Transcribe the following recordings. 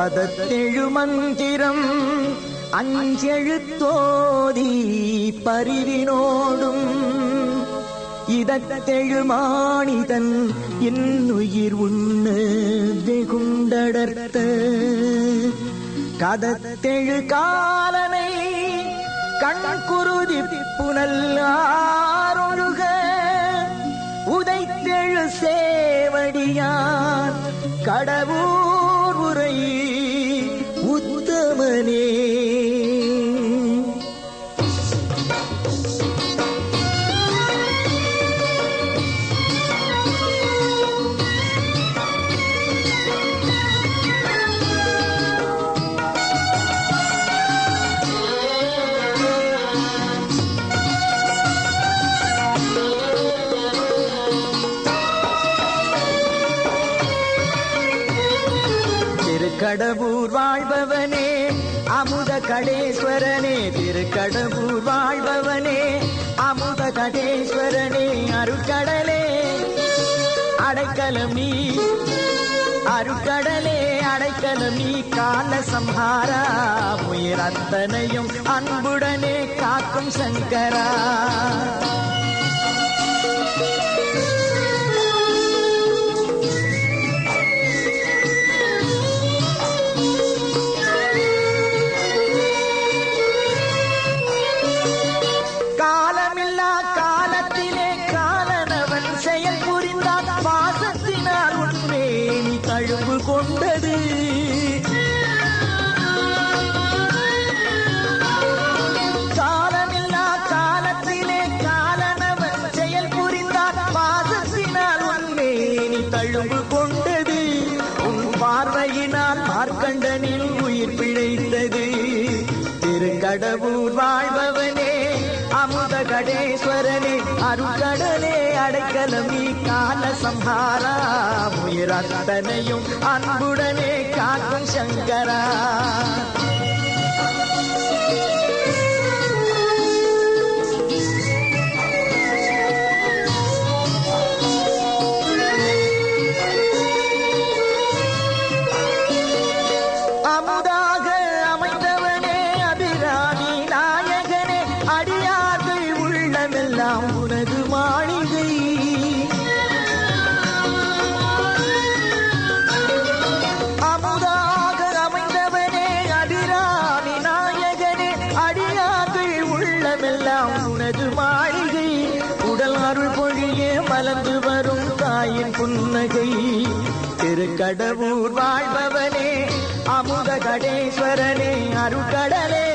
பதத்தெழு மந்திரம் அஞ்செழுத்தோதி பரிவினோடும் இதத்தெழு மாணிதன் இன்னுயிர் உண்ணு வெகுண்டடர்த்த கதத்தெழு காலனை கண்குருதி புனல்லாரொழுக உதைத்தெழு சேவடியான் கடவுர் உரை உத்தமனே. திருக்கடவூர் வாழ்பவனே அமுத கடேஸ்வரனே, திருக்கடவூர் வாழ்பவனே அமுத கடேஸ்வரனே, அருட்கடலே அடைக்கலம் நீ, அருட்கடலே அடைக்கலம் நீ, கால சம்ஹாரா உயிர் அத்தனையும் அன்புடனே காக்கும் சங்கரா. கொண்டது காலமில்லா காலத்திலே காலனவன் செயல் புரிந்தார், பாசத்தினால் உன்மேனி தழும்பு கொண்டது, உன் பார்வையினால் மார்க்கண்டனில் உயிர் பிழைத்தது. திருக்கடவூர் வாழ்பவனே அமுத கடேஸ்வரனே, அருட்கடலே அடைக்கலம் நீ, கால சம்ஹாரா உயிர் அத்தனையும் அன்புடனே காக்கும் சங்கரா. அமுதாக அமைந்தவனே அபிராமி நாயகனே, அடியார்கள் உள்ளமெல்லாம் உனது மாளிகை. அமுதாக அமைந்தவனே அபிராமி நாயகனே, அடியார்கள் உள்ளமெல்லாம் உனது மாளிகை. உடல் அருள் பொழிய மலர்ந்து வரும் தாயின் புன்னகை. திருக்கடவூர் வாழ்பவனே அமுத கடேஸ்வரனே, அருட்கடலே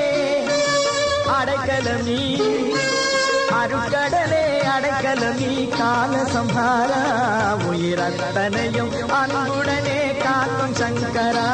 அடைக்கலம் நீ, அருட்கடலே அடைக்கலம் நீ, கால சம்ஹாரா உயிர் அத்தனையும் அன்புடனே காக்கும் சங்கரா.